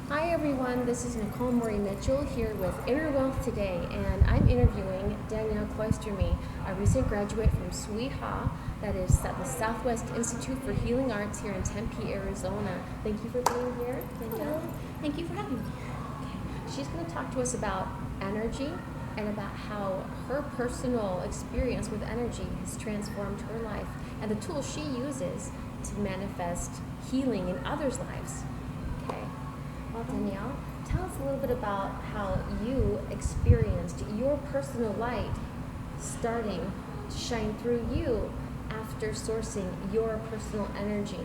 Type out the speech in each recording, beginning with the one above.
Hi everyone, this is Nicole Mitchell here with Inner Wealth Today, and I'm interviewing Danielle Clostermery, a recent graduate from SWIHA, that is at the Southwest Institute for Healing Arts here in Tempe, Arizona. Thank you for being here, Danielle. Hello. Thank you for having me. Okay. She's going to talk to us about energy and about how her personal experience with energy has transformed her life and the tools she uses to manifest healing in others' lives. Okay. Well, Danielle, tell us a little bit about how you experienced your personal light starting to shine through you after sourcing your personal energy.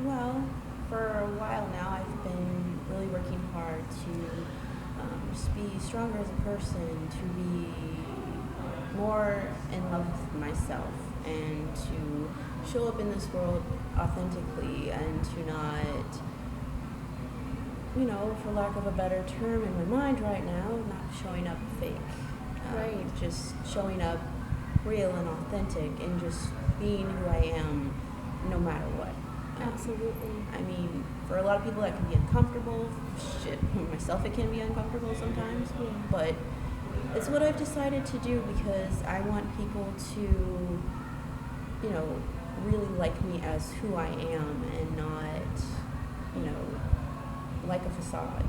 Well, for a while now, I've been really working hard to just be stronger as a person, to be more in love with myself, and to show up in this world authentically, and to not, for lack of a better term in my mind right now, not showing up fake. Right. Just showing up real and authentic, and just being who I am no matter what. Absolutely. I mean, for a lot of people that can be uncomfortable. Shit, myself it can be uncomfortable sometimes. Yeah. But it's what I've decided to do because I want people to, really like me as who I am and not, like a facade.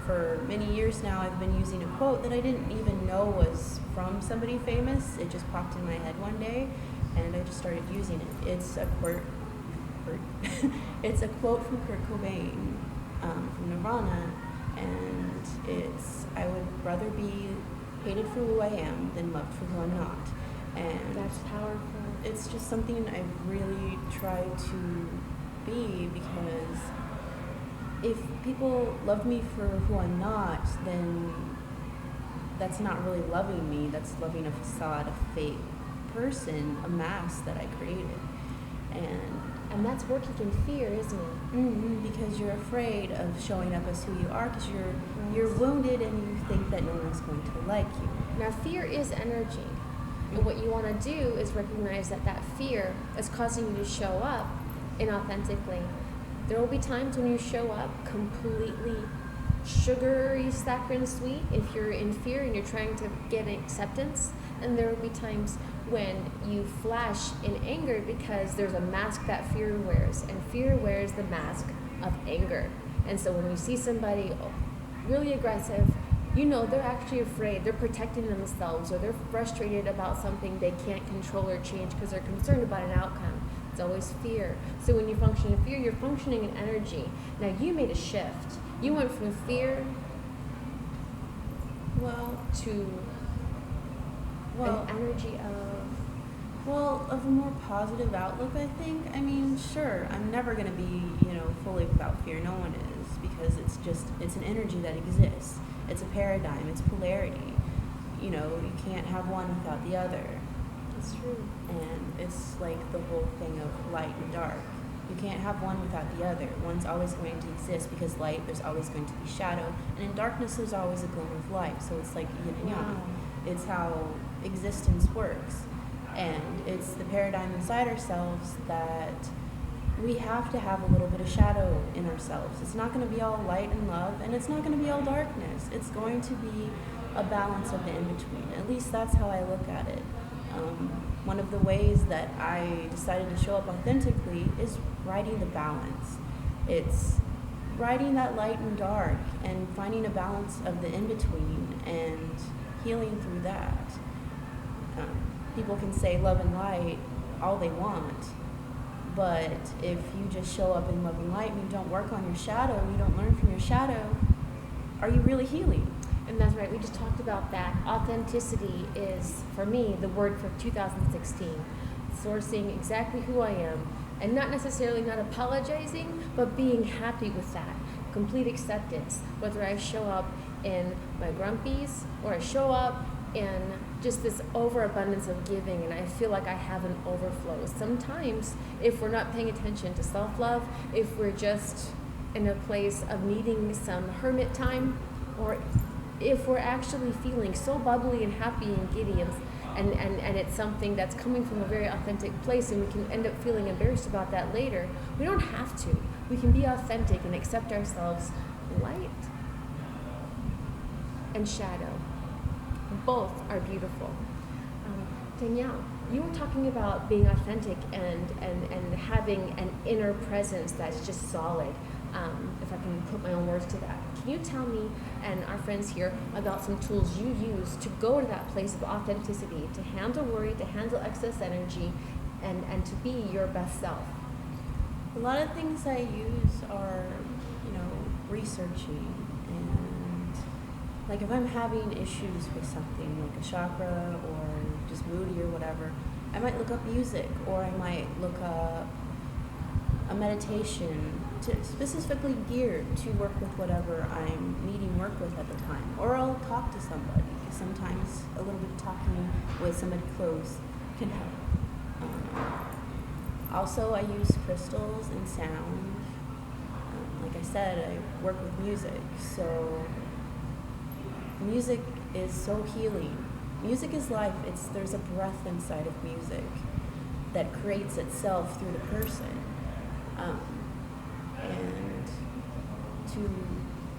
For many years now, I've been using a quote that I didn't even know was from somebody famous. It just popped in my head one day, and I just started using it. It's a quote. It's a quote from Kurt Cobain, from Nirvana, and it's, "I would rather be hated for who I am than loved for who I'm not." And That's powerful. it's just something I've really tried to be, because if people love me for who I'm not, then that's not really loving me. That's loving a facade, a fake person, a mask that I created. And that's working in fear, isn't it? Because you're afraid of showing up as who you are, because you're wounded and you think that no one's going to like you. Now, fear is energy. And what you want to do is recognize that fear is causing you to show up inauthentically. There will be times when you show up completely sugary, saccharine sweet if you're in fear and you're trying to get acceptance. And there will be times when you flash in anger because there's a mask that fear wears. And fear wears the mask of anger. And so when you see somebody really aggressive, they're actually afraid, they're protecting themselves, or they're frustrated about something they can't control or change because they're concerned about an outcome. It's always fear. So when you function in fear, you're functioning in energy. Now you made a shift. You went from fear to an energy of a more positive outlook, I think. I mean, sure, I'm never going to be, fully without fear. No one is, because it's an energy that exists. It's a paradigm. It's polarity. You can't have one without the other. It's true. And it's like the whole thing of light and dark. You can't have one without the other. One's always going to exist, because light, there's always going to be shadow. And in darkness, there's always a glimmer of light. So it's like yin and yang. Wow. It's how existence works. And it's the paradigm inside ourselves that we have to have a little bit of shadow in ourselves. It's not going to be all light and love, and it's not going to be all darkness. It's going to be a balance of the in-between. At least that's how I look at it. One of the ways that I decided to show up authentically is writing the balance. It's writing that light and dark and finding a balance of the in-between and healing through that. People can say love and light all they want, but if you just show up in love and light and you don't work on your shadow, you don't learn from your shadow, are you really healing? And that's right. We just talked about that. Authenticity is, for me, the word for 2016. Sourcing exactly who I am, and not necessarily not apologizing, but being happy with that. Complete acceptance. Whether I show up in my grumpies or I show up in just this overabundance of giving, and I feel like I have an overflow. Sometimes, if we're not paying attention to self-love, if we're just in a place of needing some hermit time, or if we're actually feeling so bubbly and happy and giddy and it's something that's coming from a very authentic place, and we can end up feeling embarrassed about that later. We don't have to. We can be authentic and accept ourselves light and shadow. Both are beautiful. Danielle, you were talking about being authentic and having an inner presence that's just solid. If I can put my own words to that. Can you tell me and our friends here about some tools you use to go to that place of authenticity, to handle worry, to handle excess energy, and to be your best self? A lot of things I use are, researching, and like if I'm having issues with something like a chakra or just moody or whatever, I might look up music, or I might look up a meditation specifically geared to work with whatever I'm needing work with at the time. Or I'll talk to somebody. Sometimes a little bit of talking with somebody close can help. Also, I use crystals and sound. Like I said, I work with music, so music is so healing. Music is life. There's a breath inside of music that creates itself through the person. And to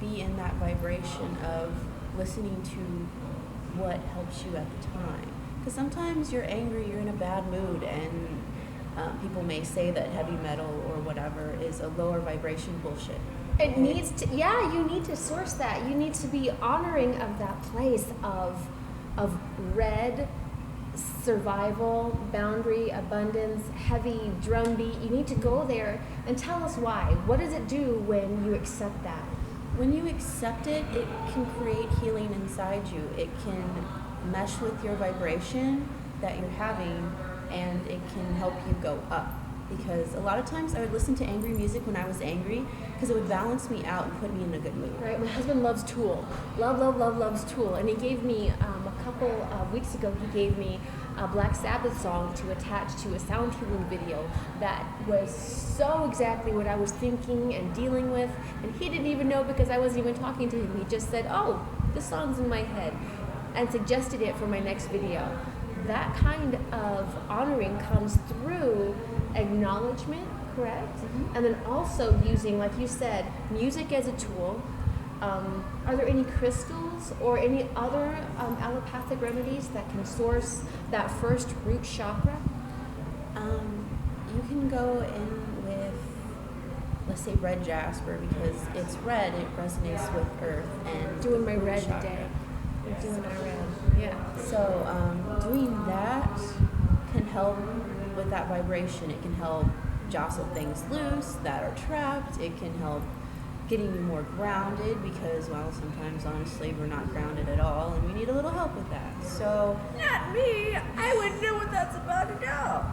be in that vibration of listening to what helps you at the time. Because sometimes you're angry, you're in a bad mood, and people may say that heavy metal or whatever is a lower vibration bullshit. It needs to, you need to source that. You need to be honoring of that place of red, survival, boundary, abundance, heavy drum beat. You need to go there and tell us why. What does it do when you accept that? When you accept it, it can create healing inside you. It can mesh with your vibration that you're having, and it can help you go up. Because a lot of times I would listen to angry music when I was angry because it would balance me out and put me in a good mood. Right. My husband loves Tool. Loves Tool. And he gave me, a couple of weeks ago, he gave me a Black Sabbath song to attach to a sound healing video that was so exactly what I was thinking and dealing with. And he didn't even know because I wasn't even talking to him. He just said, oh, this song's in my head, and suggested it for my next video. That kind of honoring comes through acknowledgement, correct? Mm-hmm. And then also using, like you said, music as a tool. Are there any crystals or any other allopathic remedies that can source that first root chakra? You can go in with, let's say, red jasper, because it's red, it resonates with earth and doing my red chakra. today. I'm doing my red. Yeah. So doing that can help with that vibration. It can help jostle things loose that are trapped. It can help getting you more grounded, because, well, sometimes honestly we're not grounded at all, and we need a little help with that. So, not me. I wouldn't know what that's about at all.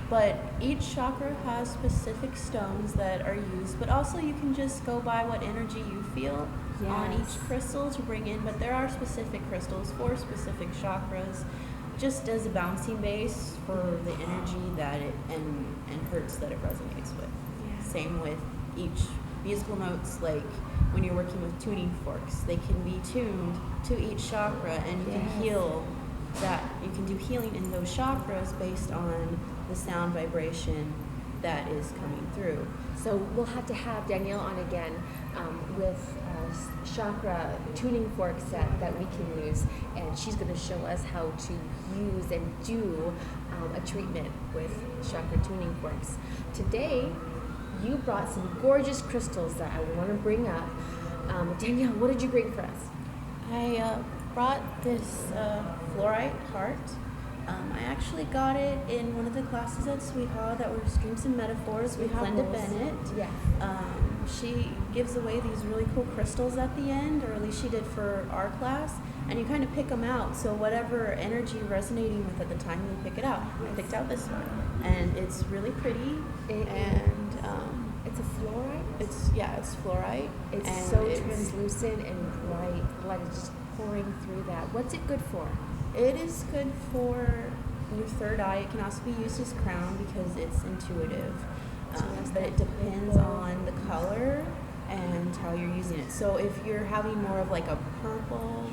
But each chakra has specific stones that are used, but also you can just go by what energy you feel on each crystal to bring in. But there are specific crystals for specific chakras, just as a bouncing base for the energy that it and hertz that it resonates with. Yeah. Same with each musical notes, like when you're working with tuning forks, they can be tuned to each chakra, and you can heal that. You can do healing in those chakras based on the sound vibration that is coming through. So we'll have to have Danielle on again with chakra tuning forks that we can use, and she's going to show us how to use and do a treatment with chakra tuning forks. Today, you brought some gorgeous crystals that I want to bring up. Danielle, what did you bring for us? I brought this fluorite heart. I actually got it in one of the classes at Sweetheart that were Streams and Metaphors with Glenda Bennett. Yes. She gives away these really cool crystals at the end, or at least she did for our class, and you kind of pick them out. So whatever energy you're resonating with at the time, you pick it out. I picked out this one, and it's really pretty. It's a fluorite? It's fluorite. It's so translucent and bright. Light is just pouring through that. What's it good for? It is good for your third eye. It can also be used as crown because it's intuitive. But it depends on the color and how you're using it. So if you're having more of like a purple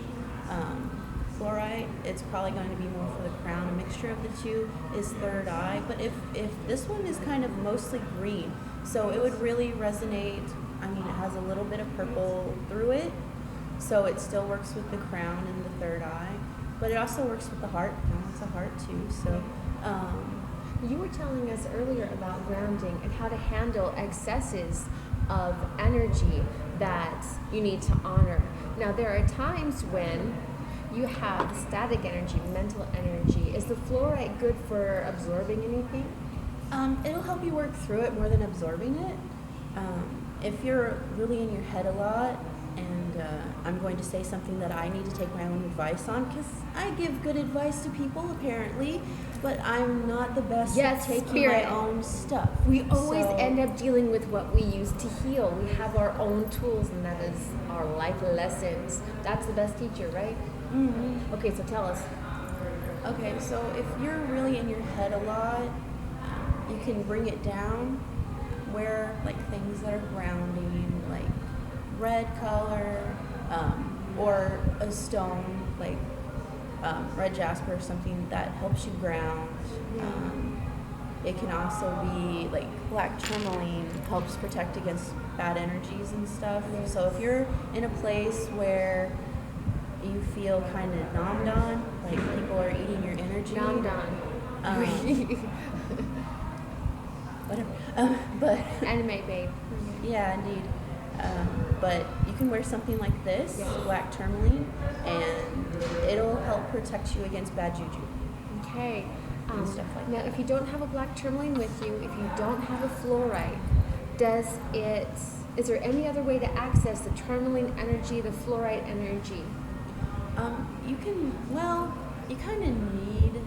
fluorite, it's probably going to be more for the crown. A mixture of the two is third eye. But if this one is kind of mostly green, so it would really resonate. I mean, it has a little bit of purple through it, so it still works with the crown and the third eye. But it also works with the heart. It's a heart too. So You were telling us earlier about grounding and how to handle excesses of energy that you need to honor. Now, there are times when you have static energy, mental energy. Is the fluorite good for absorbing anything? It'll help you work through it more than absorbing it. If you're really in your head a lot, and I'm going to say something that I need to take my own advice on, because I give good advice to people apparently, but I'm not the best at taking my own stuff. We always end up dealing with what we use to heal. We have our own tools, and that is our life lessons. That's the best teacher, right? Mm-hmm. Okay, so tell us. Okay, so if you're really in your head a lot, you can bring it down. Wear like things that are grounding, like red color, or a stone like red jasper or something that helps you ground. It can also be like black tourmaline, helps protect against bad energies and stuff. So if you're in a place where you feel kind of nommed on, like people are eating your energy. Nommed on. Whatever. But Anime babe. yeah, indeed. But you can wear something like this, black tourmaline, and it'll help protect you against bad juju. Okay. And stuff like now, that. if you don't have a black tourmaline with you, if you don't have a fluorite, is there any other way to access the tourmaline energy, the fluorite energy? You kind of need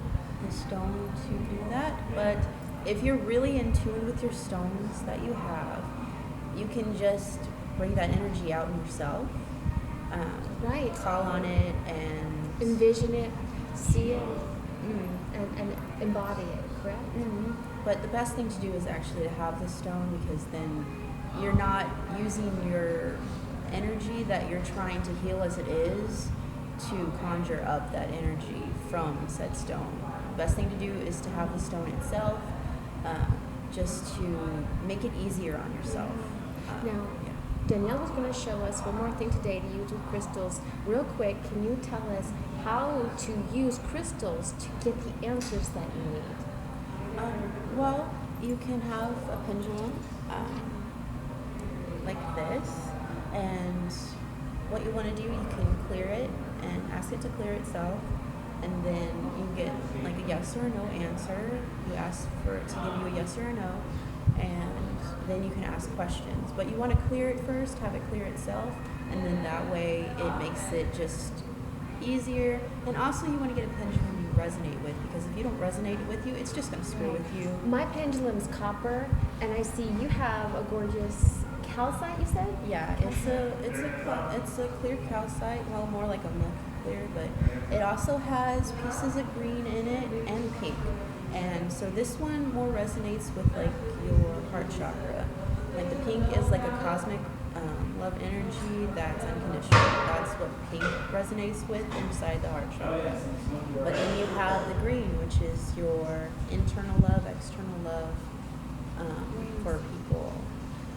the stone to do that, but if you're really in tune with your stones that you have, you can just bring that energy out in yourself. Right. Call on it and envision it, see it, and embody it, correct? Mm-hmm. But the best thing to do is actually to have the stone, because then you're not using your energy that you're trying to heal as it is to conjure up that energy from said stone. The best thing to do is to have the stone itself, just to make it easier on yourself. Now, Danielle was going to show us one more thing today to use with crystals. Real quick, can you tell us how to use crystals to get the answers that you need? Well, you can have a pendulum like this, and what you want to do, you can clear it and ask it to clear itself, and then you get like a yes or a no answer. You ask for it to give you a yes or a no, and then you can ask questions. But you want to clear it first, have it clear itself, and then that way it makes it just easier. And also you want to get a pendulum you resonate with, because if you don't resonate with you, it's just going to screw with you. My pendulum's copper, and I see you have a gorgeous calcite, you said? Yeah, it's a clear calcite, well, more like a milk clear, but it also has pieces of green in it and pink. And so this one more resonates with like your heart chakra. Like the pink is like a cosmic love energy that's unconditional. That's what pink resonates with inside the heart chakra. But then you have the green, which is your internal love, external love for people.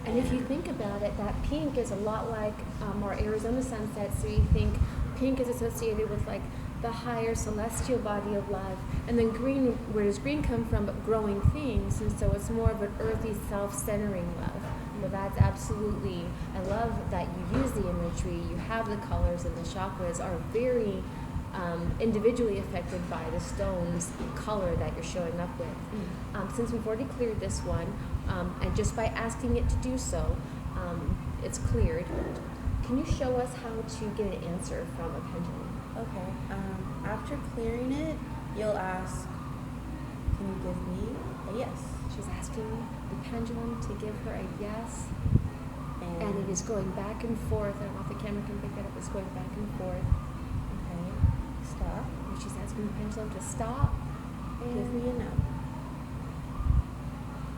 And if you think about it, that pink is a lot like our Arizona sunset. So you think pink is associated with like the higher celestial body of love. And then green, where does green come from? But growing things. And so it's more of an earthy, self-centering love. So that's absolutely, I love that you use the imagery. You have the colors, and the chakras are very individually affected by the stone's color that you're showing up with. Since we've already cleared this one, and just by asking it to do so, it's cleared. Can you show us how to get an answer from a pendulum? Okay. After clearing it, you'll ask, can you give me a yes? She's asking the pendulum to give her a yes. And it is going back and forth. I don't know if the camera can pick that up. It's going back and forth. Okay. Stop. And she's asking the pendulum to stop. And give me a no.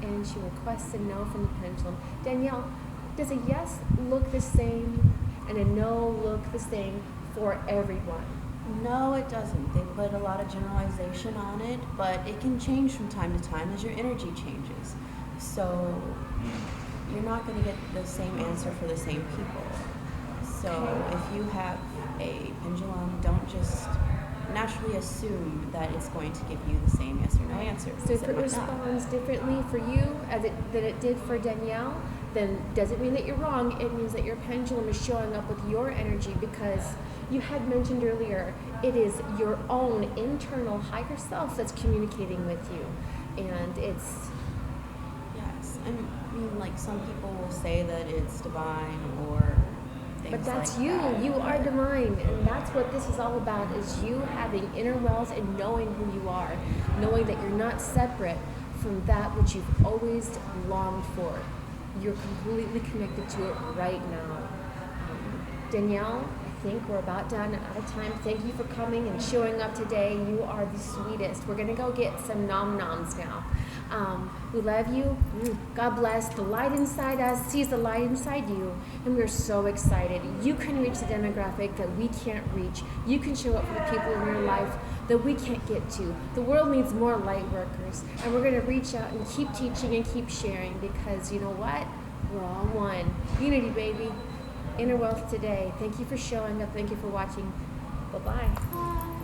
And she requests a no from the pendulum. Danielle, does a yes look the same and a no look the same for everyone? No, it doesn't. They put a lot of generalization on it, but it can change from time to time as your energy changes. So you're not going to get the same answer for the same people. So if you have a pendulum, don't just naturally assume that it's going to give you the same yes or no answer. So if it responds differently for you than it did for Danielle, then doesn't mean that you're wrong. It means that your pendulum is showing up with your energy, because you had mentioned earlier, it is your own internal higher self that's communicating with you. And it's... Yes. I mean, like some people will say that it's divine or things But that's like you. that. You are divine, and that's what this is all about, is you having inner wells and knowing who you are, knowing that you're not separate from that which you've always longed for. You're completely connected to it right now. Danielle, I think we're about done, out of time. Thank you for coming and showing up today. You are the sweetest. We're going to go get some nom-noms now. We love you. God bless. The light inside us sees the light inside you, and we're so excited. You can reach the demographic that we can't reach. You can show up for the people in your life that we can't get to. The world needs more light workers, and we're going to reach out and keep teaching and keep sharing, because you know what? We're all one. Unity, baby. Inner Wealth today. Thank you for showing up. Thank you for watching. Bye-bye.